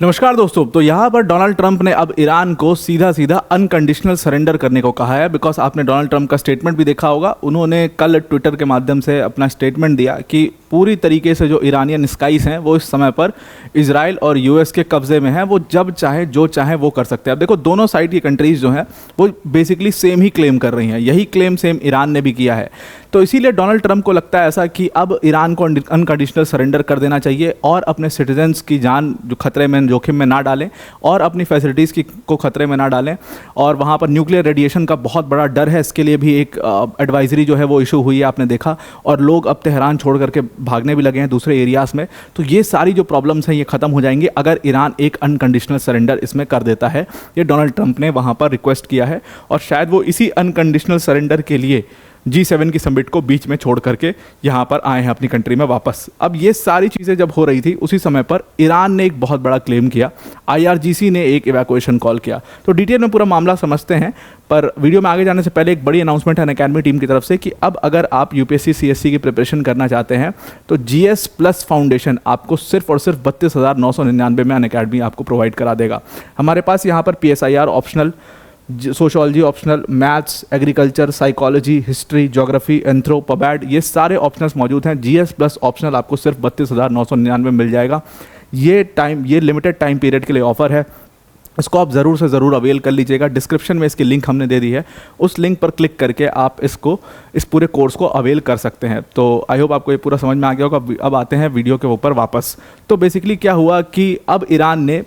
नमस्कार दोस्तों। तो यहाँ पर डोनाल्ड ट्रंप ने अब ईरान को सीधा सीधा अनकंडीशनल सरेंडर करने को कहा है। बिकॉज आपने डोनाल्ड ट्रंप का स्टेटमेंट भी देखा होगा। उन्होंने कल ट्विटर के माध्यम से अपना स्टेटमेंट दिया कि पूरी तरीके से जो ईरानियन स्काईज हैं वो इस समय पर इजराइल और यूएस के कब्जे में हैं। वो जब चाहे जो चाहे वो कर सकते हैं। अब देखो, दोनों साइड की कंट्रीज जो हैं वो बेसिकली सेम ही क्लेम कर रही हैं। यही क्लेम सेम ईरान ने भी किया है। तो इसीलिए डोनाल्ड ट्रंप को लगता है ऐसा कि अब ईरान को अनकंडीशनल सरेंडर कर देना चाहिए और अपने सिटीजन्स की जान जो खतरे में जोखिम में ना डालें और अपनी फैसिलिटीज़ को खतरे में ना डालें। और वहाँ पर न्यूक्लियर रेडिएशन का बहुत बड़ा डर है। इसके लिए भी एक एडवाइजरी जो है वो इशू हुई है, आपने देखा। और लोग अब तेहरान छोड़ करके भागने भी लगे हैं दूसरे एरियाज़ में। तो ये सारी जो प्रॉब्लम्स हैं ये ख़त्म हो जाएंगी अगर ईरान एक अनकंडीशनल सरेंडर इसमें कर देता है। ये डोनाल्ड ट्रंप ने वहाँ पर रिक्वेस्ट किया है और शायद वो इसी अनकंडीशनल सरेंडर के लिए G7 की समिट को बीच में छोड़ करके यहाँ पर आए हैं अपनी कंट्री में वापस। अब ये सारी चीज़ें जब हो रही थी उसी समय पर ईरान ने एक बहुत बड़ा क्लेम किया। IRGC ने एक इवैक्यूएशन कॉल किया। तो डिटेल में पूरा मामला समझते हैं, पर वीडियो में आगे जाने से पहले एक बड़ी अनाउंसमेंट है अनअकैडमी टीम की तरफ से कि अब अगर आप UPSC CSC की प्रिपरेशन करना चाहते हैं तो GS+ फाउंडेशन आपको सिर्फ और सिर्फ 32,999 में अनअकैडमी आपको प्रोवाइड करा देगा। हमारे पास यहाँ पर PSIR optional, sociology optional, maths, agriculture, psychology, history, geography, anthro, PubAd, ये सारे ऑप्शनल्स मौजूद हैं। GS+ ऑप्शनल आपको सिर्फ 32,999 मिल जाएगा। ये लिमिटेड टाइम पीरियड के लिए ऑफर है। इसको आप ज़रूर से ज़रूर अवेल कर लीजिएगा। डिस्क्रिप्शन में इसकी लिंक हमने दे दी है, उस लिंक पर क्लिक करके आप इस पूरे कोर्स को अवेल कर सकते हैं। तो आई होप आपको ये पूरा समझ में आ गया होगा। अब आते हैं वीडियो के ऊपर वापस। तो बेसिकली क्या हुआ कि अब ईरान ने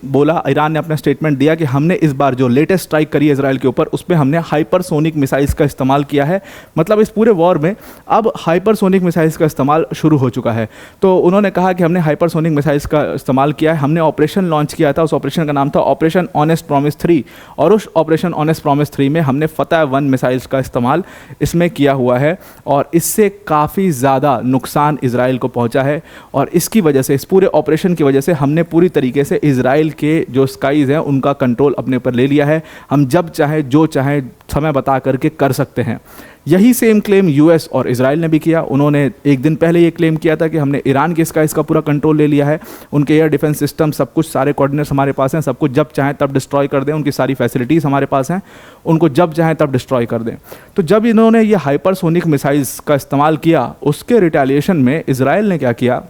अपना स्टेटमेंट दिया कि हमने इस बार जो लेटेस्ट स्ट्राइक करी है इजराइल के ऊपर, उसमें हमने हाइपरसोनिक मिसाइल्स का इस्तेमाल किया है। मतलब इस पूरे वॉर में अब हाइपरसोनिक मिसाइल्स का इस्तेमाल शुरू हो चुका है। तो उन्होंने कहा कि हमने हाइपरसोनिक मिसाइल्स का इस्तेमाल किया है। हमने ऑपरेशन लॉन्च किया था, उस ऑपरेशन का नाम था ऑपरेशन ऑनेस्ट प्रॉमिस 3। और उस ऑपरेशन ऑनेस्ट प्रॉमिस 3 में हमने फतह 1 मिसाइल्स का इस्तेमाल इसमें किया हुआ है और इससे काफ़ी ज़्यादा नुकसान इजराइल को पहुंचा है। और इसकी वजह से, इस पूरे ऑपरेशन की वजह से हमने पूरी तरीके से इजराइल के जो स्काईज़ हैं उनका कंट्रोल अपने ऊपर ले लिया है। हम जब चाहे जो चाहे समय बता करके कर सकते हैं। यही सेम क्लेम यूएस और इजराइल ने भी किया। उन्होंने एक दिन पहले ये क्लेम किया था कि हमने ईरान के स्काईज़ का पूरा कंट्रोल ले लिया है। उनके एयर डिफेंस सिस्टम, सब कुछ, सारे कोऑर्डिनेट्स हमारे पास हैं। सब कुछ जब चाहें तब डिस्ट्रॉय कर दें। उनकी सारी फैसिलिटीज़ हमारे पास हैं, उनको जब चाहें तब डिस्ट्रॉय कर दें। तो जब इन्होंने ये हाइपरसोनिक मिसाइल्स का इस्तेमाल किया, उसके रिटेलिएशन में इजराइल ने क्या किया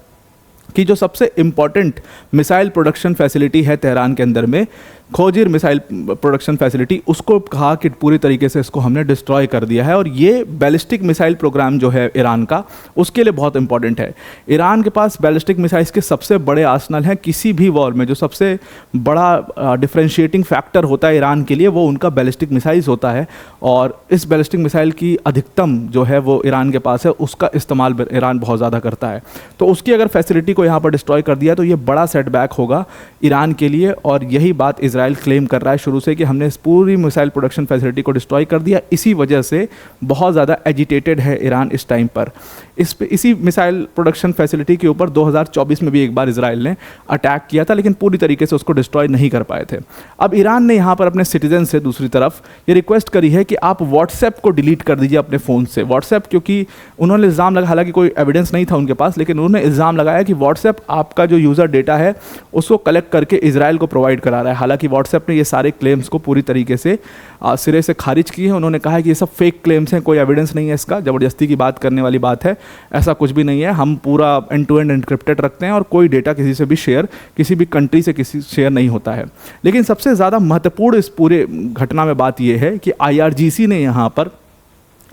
कि जो सबसे इम्पॉर्टेंट मिसाइल प्रोडक्शन फैसिलिटी है तेहरान के अंदर में, खोजिर मिसाइल प्रोडक्शन फैसिलिटी, उसको कहा कि पूरी तरीके से इसको हमने डिस्ट्रॉय कर दिया है। और ये बैलिस्टिक मिसाइल प्रोग्राम जो है ईरान का, उसके लिए बहुत इंपॉर्टेंट है। ईरान के पास बैलिस्टिक मिसाइल्स के सबसे बड़े आर्सनल हैं। किसी भी वॉर में जो सबसे बड़ा डिफरेंशिएटिंग फैक्टर होता है ईरान के लिए, वो उनका बैलिस्टिक मिसाइल्स होता है। और इस बैलिस्टिक मिसाइल की अधिकतम जो है वो ईरान के पास है, उसका इस्तेमाल ईरान बहुत ज़्यादा करता है। तो उसकी अगर फैसिलिटी को यहाँ पर डिस्ट्रॉय कर दिया तो ये बड़ा सेटबैक होगा ईरान के लिए। और यही बात इजराइल क्लेम कर रहा है शुरू से कि हमने इस पूरी मिसाइल प्रोडक्शन फैसिलिटी को डिस्ट्रॉय कर दिया। इसी वजह से बहुत ज़्यादा एजिटेटेड है ईरान इस टाइम पर। इसी मिसाइल प्रोडक्शन फैसिलिटी के ऊपर 2024 में भी एक बार इजराइल ने अटैक किया था, लेकिन पूरी तरीके से उसको डिस्ट्रॉय नहीं कर पाए थे। अब ईरान ने यहाँ पर अपने सिटीजन से दूसरी तरफ ये रिक्वेस्ट करी है कि आप व्हाट्सएप को डिलीट कर दीजिए अपने फ़ोन से। व्हाट्सएप, क्योंकि उन्होंने इल्ज़ाम लगा, हालांकि कोई एविडेंस नहीं था उनके पास, लेकिन उन्होंने इल्ज़ाम लगाया कि व्हाट्सएप आपका जो यूज़र डेटा है उसको कलेक्ट करके इजराइल को प्रोवाइड करा रहा है। हालांकि व्हाट्सएप ने ये सारे क्लेम्स को पूरी तरीके से सिरे से खारिज किए हैं। उन्होंने कहा है कि ये सब फेक क्लेम्स हैं, कोई एविडेंस नहीं है इसका, ज़बरदस्ती की बात करने वाली बात है, ऐसा कुछ भी नहीं है। हम पूरा एंड टू एंड एन्क्रिप्टेड रखते हैं और कोई डेटा किसी से भी शेयर, किसी भी कंट्री से किसी शेयर नहीं होता है। लेकिन सबसे ज़्यादा महत्वपूर्ण इस पूरे घटना में बात यह है कि IRGC ने यहाँ पर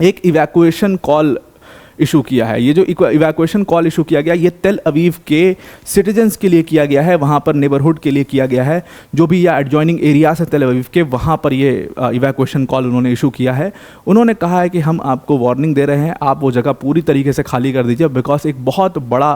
एक इवैक्यूएशन कॉल इशू किया है। ये जो इवैक्यूएशन कॉल इशू किया गया, ये तेल अवीव के सिटीजन्स के लिए किया गया है, वहाँ पर नेबरहुड के लिए किया गया है। जो भी या एडजॉइनिंग एरियाज है तेल अवीव के, वहाँ पर ये इवैक्यूएशन कॉल उन्होंने इशू किया है। उन्होंने कहा है कि हम आपको वार्निंग दे रहे हैं, आप वो जगह पूरी तरीके से खाली कर दीजिए, बिकॉज एक बहुत बड़ा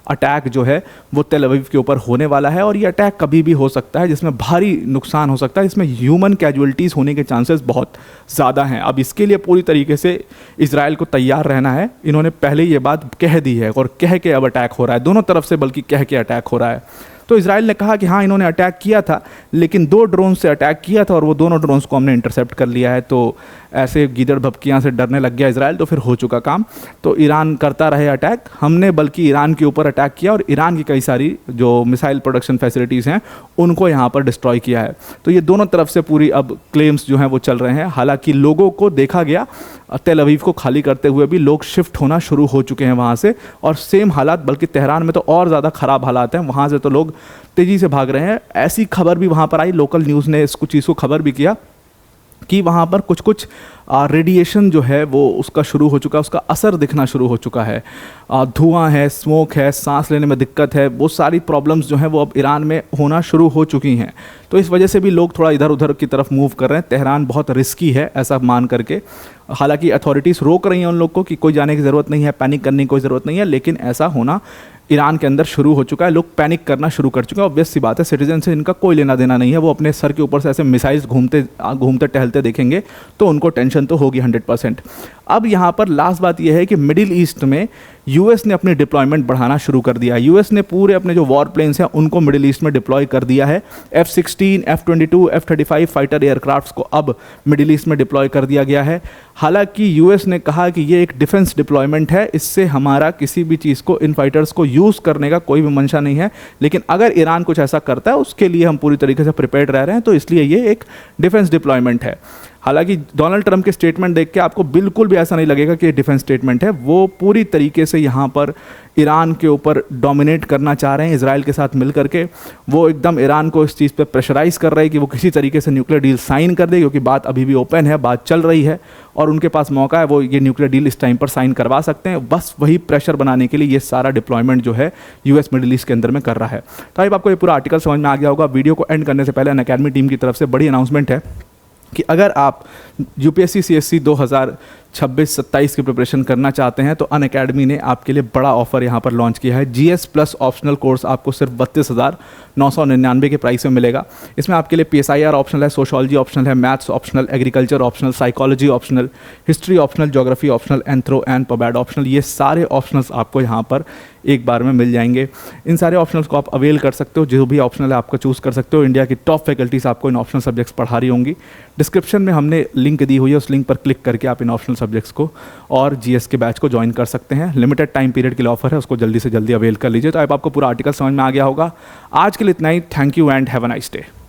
अटैक जो है वो तेल अवीव के ऊपर होने वाला है। और ये अटैक कभी भी हो सकता है जिसमें भारी नुकसान हो सकता है, इसमें ह्यूमन कैजुअलिटीज़ होने के चांसेस बहुत ज़्यादा हैं। अब इसके लिए पूरी तरीके से इजराइल को तैयार रहना है। इन्होंने पहले ये बात कह दी है और कह के अब अटैक हो रहा है, दोनों तरफ से बल्कि कह के अटैक हो रहा है। तो इजराइल ने कहा कि हाँ, इन्होंने अटैक किया था, लेकिन 2 ड्रोन से अटैक किया था और वो दोनों ड्रोन्स को हमने इंटरसेप्ट कर लिया है। तो ऐसे गीदड़ भपकियाँ से डरने लग गया इसराइल, तो फिर हो चुका काम। तो ईरान करता रहे अटैक, हमने बल्कि ईरान के ऊपर अटैक किया और ईरान की कई सारी जो मिसाइल प्रोडक्शन फैसिलिटीज़ हैं उनको यहाँ पर डिस्ट्रॉय किया है। तो ये दोनों तरफ से पूरी अब क्लेम्स जो हैं वो चल रहे हैं। हालांकि लोगों को देखा गया तेल अवीव को खाली करते हुए भी लोग शिफ्ट होना शुरू हो चुके हैं वहाँ से, और सेम हालात बल्कि तेहरान में तो और ज़्यादा ख़राब हालात हैं, वहाँ से तो लोग तेज़ी से भाग रहे हैं। ऐसी खबर भी वहाँ पर आई, लोकल न्यूज़ ने इसको चीज़ को खबर भी किया कि वहाँ पर कुछ कुछ रेडिएशन जो है वो उसका शुरू हो चुका है, उसका असर दिखना शुरू हो चुका है। धुआं है, स्मोक है, सांस लेने में दिक्कत है, वो सारी प्रॉब्लम्स जो हैं वो अब ईरान में होना शुरू हो चुकी हैं। तो इस वजह से भी लोग थोड़ा इधर उधर की तरफ मूव कर रहे हैं। तेहरान बहुत रिस्की है ऐसा मान करके, हालांकि अथॉरिटीज़ रोक रही हैं उन लोग को कि कोई जाने की ज़रूरत नहीं है, पैनिक करने की कोई ज़रूरत नहीं है, लेकिन ऐसा होना ईरान के अंदर शुरू हो चुका है। लोग पैनिक करना शुरू कर चुके हैं। ऑब्वियस सी बात है, सिटीजन से इनका कोई लेना देना नहीं है, वो अपने सर के ऊपर से ऐसे मिसाइल्स घूमते टहलते देखेंगे तो उनको टेंशन तो होगी 100%। अब यहाँ पर लास्ट बात यह है कि मिडिल ईस्ट में यूएस ने अपनी डिप्लॉयमेंट बढ़ाना शुरू कर दिया है। यूएस ने पूरे अपने जो वॉर प्लेन्स हैं उनको मिडिल ईस्ट में डिप्लॉय कर दिया है। F-16, F-22, F-35 fighter aircrafts को अब मिडिल ईस्ट में डिप्लॉय कर दिया गया है। हालांकि यूएस ने कहा कि ये एक डिफेंस डिप्लॉयमेंट है, इससे हमारा किसी भी चीज़ को, इन फाइटर्स को यूज़ करने का कोई भी मंशा नहीं है, लेकिन अगर ईरान कुछ ऐसा करता है उसके लिए हम पूरी तरीके से प्रिपेयर्ड रह रहे हैं, तो इसलिए ये एक डिफेंस डिप्लॉयमेंट है। हालांकि डोनाल्ड ट्रंप के स्टेटमेंट देख के आपको बिल्कुल भी ऐसा नहीं लगेगा कि ये डिफेंस स्टेटमेंट है। वो पूरी तरीके से यहाँ पर ईरान के ऊपर डोमिनेट करना चाह रहे हैं इजराइल के साथ मिल करके। वो एकदम ईरान को इस चीज़ पे प्रेशराइज़ कर रहे हैं कि वो किसी तरीके से न्यूक्लियर डील साइन कर दे, क्योंकि बात अभी भी ओपन है, बात चल रही है और उनके पास मौका है, वो ये न्यूक्लियर डील इस टाइम पर साइन करवा सकते हैं। बस वही प्रेशर बनाने के लिए ये सारा डिप्लॉयमेंट जो है यूएस मिडिल ईस्ट के अंदर में कर रहा है। तो अब आपको ये पूरा आर्टिकल समझ में आ गया होगा। वीडियो को एंड करने से पहले अनअकैडमी टीम की तरफ से बड़ी अनाउंसमेंट है कि अगर आप यूपीएससी सीएससी 2026-27 की प्रिपरेशन करना चाहते हैं तो अनअकैडमी ने आपके लिए बड़ा ऑफर यहाँ पर लॉन्च किया है। जीएस प्लस ऑप्शनल कोर्स आपको सिर्फ 32,999 के प्राइस में मिलेगा। इसमें आपके लिए पीएसआईआर ऑप्शनल है, सोशोलॉजी ऑप्शनल है, maths optional, agriculture optional, psychology optional, history optional, geography optional, anthro and PubAd optional. ये सारे ऑप्शनल्स आपको यहाँ पर एक बार में मिल जाएंगे। इन सारे ऑप्शनल्स को आप अवेल कर सकते हो, जो भी ऑप्शनल है आपका चूज़ कर सकते हो। इंडिया की टॉप फैकल्टीज़ आपको इन ऑप्शनल सब्जेक्ट्स पढ़ा रही होंगी। डिस्क्रिप्शन में हमने लिंक दी हुई है, उस लिंक पर क्लिक करके आप इन ऑप्शनल सब्जेक्ट्स को और जीएस के बैच को ज्वाइन कर सकते हैं। लिमिटेड टाइम पीरियड के लिए ऑफर है, उसको जल्दी से जल्दी अवेल कर लीजिए। तो अब आपको पूरा आर्टिकल समझ में आ गया होगा। आज के लिए इतना ही। Thank you and have a nice day.